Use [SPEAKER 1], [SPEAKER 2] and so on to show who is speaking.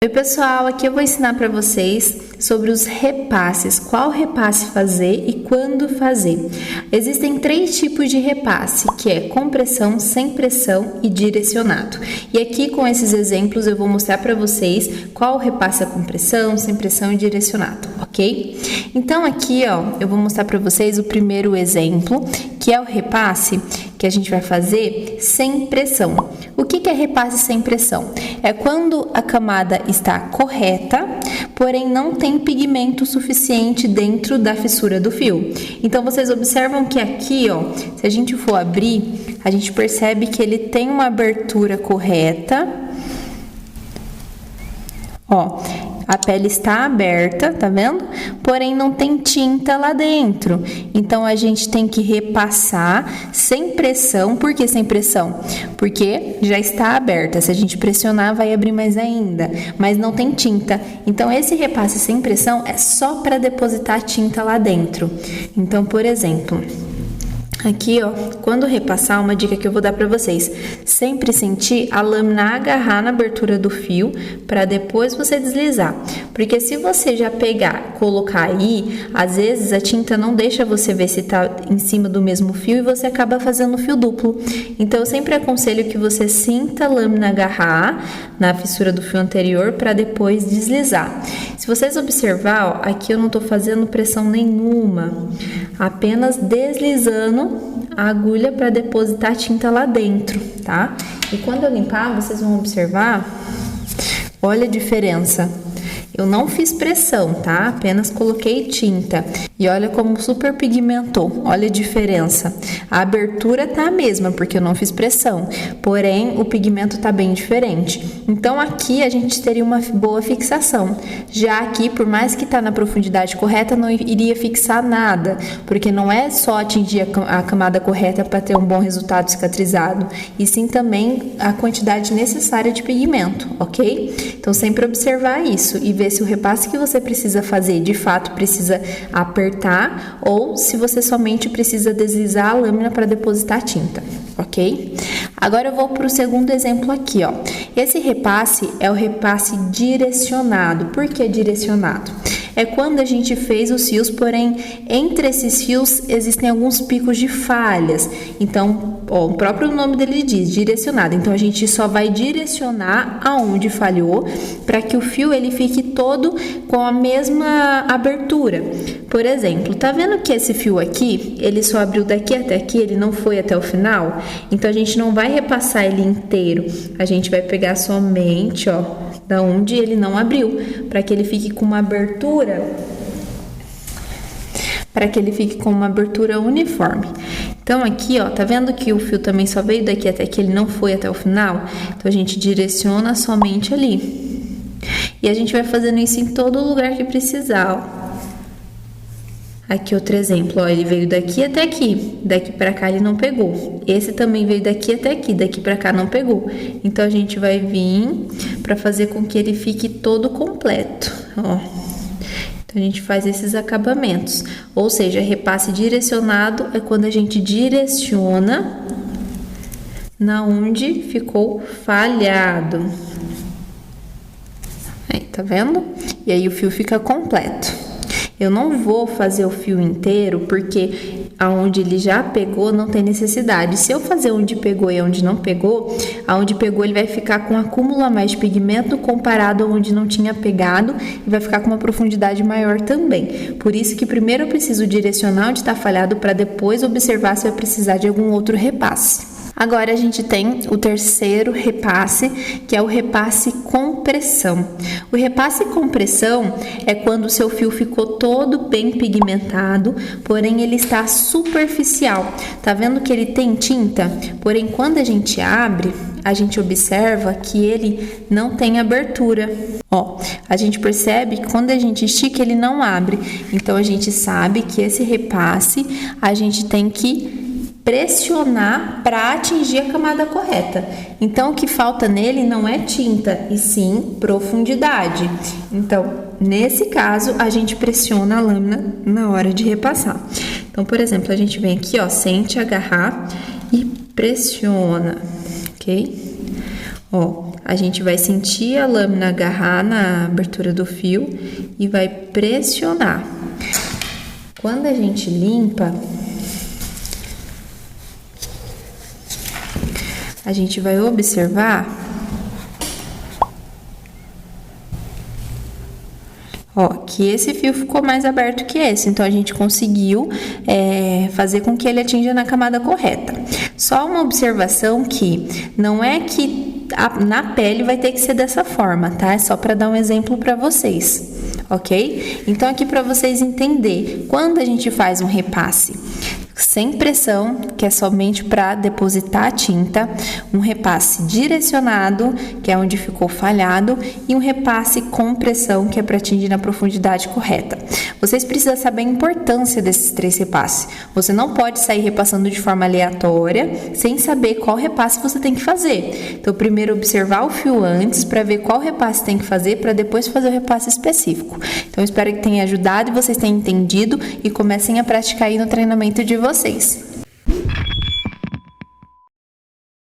[SPEAKER 1] Oi pessoal, aqui eu vou ensinar para vocês sobre os repasses, qual repasse fazer e quando fazer. Existem 3 tipos de repasse, que é com pressão, sem pressão e direcionado. E aqui com esses exemplos eu vou mostrar para vocês qual repasse é com pressão, sem pressão e direcionado, ok? Então aqui eu vou mostrar para vocês o primeiro exemplo, que é o repasse que a gente vai fazer sem pressão. O que é repasse sem pressão? É quando a camada está correta, porém não tem pigmento suficiente dentro da fissura do fio. Então, vocês observam que aqui, se a gente for abrir, a gente percebe que ele tem uma abertura correta. A pele está aberta, tá vendo? Porém, não tem tinta lá dentro. Então, a gente tem que repassar sem pressão. Por que sem pressão? Porque já está aberta. Se a gente pressionar, vai abrir mais ainda. Mas não tem tinta. Então, esse repasse sem pressão é só para depositar tinta lá dentro. Então, por exemplo, aqui, quando repassar, uma dica que eu vou dar para vocês, sempre sentir a lâmina agarrar na abertura do fio para depois você deslizar, porque se você já pegar, colocar aí, às vezes a tinta não deixa você ver se tá em cima do mesmo fio e você acaba fazendo fio duplo. Então eu sempre aconselho que você sinta a lâmina agarrar na fissura do fio anterior para depois deslizar. Se vocês observar, aqui eu não tô fazendo pressão nenhuma, apenas deslizando a agulha para depositar a tinta lá dentro, tá? E quando eu limpar, vocês vão observar, olha a diferença. Eu não fiz pressão, tá? Apenas coloquei tinta. E olha como super pigmentou. Olha a diferença. A abertura tá a mesma, porque eu não fiz pressão. Porém, o pigmento tá bem diferente. Então, aqui a gente teria uma boa fixação. Já aqui, por mais que tá na profundidade correta, não iria fixar nada. Porque não é só atingir a camada correta para ter um bom resultado cicatrizado. E sim também a quantidade necessária de pigmento, ok? Então, sempre observar isso e ver se o repasse que você precisa fazer, de fato, precisa apertar ou se você somente precisa deslizar a lâmina para depositar tinta, ok? Agora eu vou para o segundo exemplo aqui, Esse repasse é o repasse direcionado. Por que direcionado? É quando a gente fez os fios, porém, entre esses fios existem alguns picos de falhas. Então, o próprio nome dele diz, direcionado. Então, a gente só vai direcionar aonde falhou para que o fio ele fique todo com a mesma abertura. Por exemplo, tá vendo que esse fio aqui, ele só abriu daqui até aqui, ele não foi até o final? Então, a gente não vai repassar ele inteiro. A gente vai pegar somente, da onde ele não abriu, para que ele fique com uma abertura, uniforme. Então aqui, tá vendo que o fio também só veio daqui até que ele não foi até o final? Então a gente direciona somente ali. E a gente vai fazendo isso em todo lugar que precisar, Aqui outro exemplo, ele veio daqui até aqui, daqui para cá ele não pegou. Esse também veio daqui até aqui, daqui para cá não pegou. Então, a gente vai vir para fazer com que ele fique todo completo, Então, a gente faz esses acabamentos. Ou seja, repasse direcionado é quando a gente direciona na onde ficou falhado. Aí, tá vendo? E aí, o fio fica completo. Eu não vou fazer o fio inteiro, porque aonde ele já pegou não tem necessidade. Se eu fazer onde pegou e onde não pegou, aonde pegou ele vai ficar com um acúmulo a mais de pigmento comparado a onde não tinha pegado e vai ficar com uma profundidade maior também. Por isso que primeiro eu preciso direcionar onde está falhado para depois observar se eu precisar de algum outro repasse. Agora a gente tem o terceiro repasse, que é o repasse com pressão. O repasse com pressão é quando o seu fio ficou todo bem pigmentado, porém ele está superficial. Tá vendo que ele tem tinta? Porém, quando a gente abre, a gente observa que ele não tem abertura. A gente percebe que quando a gente estica, ele não abre. Então, a gente sabe que esse repasse, a gente tem que pressionar para atingir a camada correta. Então, o que falta nele não é tinta, e sim profundidade. Então, nesse caso, a gente pressiona a lâmina na hora de repassar. Então, por exemplo, a gente vem aqui, sente agarrar e pressiona, ok? a gente vai sentir a lâmina agarrar na abertura do fio e vai pressionar. Quando a gente limpa, a gente vai observar, ó, que esse fio ficou mais aberto que esse, então a gente conseguiu fazer com que ele atinja na camada correta. Só uma observação que não é que na pele vai ter que ser dessa forma, tá? É só para dar um exemplo para vocês, ok? Então aqui para vocês entenderem, quando a gente faz um repasse sem pressão, que é somente para depositar a tinta, um repasse direcionado, que é onde ficou falhado, e um repasse com pressão, que é para atingir na profundidade correta. Vocês precisam saber a importância desses 3 repasses. Você não pode sair repassando de forma aleatória, sem saber qual repasse você tem que fazer. Então, primeiro observar o fio antes, para ver qual repasse tem que fazer, para depois fazer o repasse específico. Então, espero que tenha ajudado e vocês tenham entendido e comecem a praticar aí no treinamento de vocês.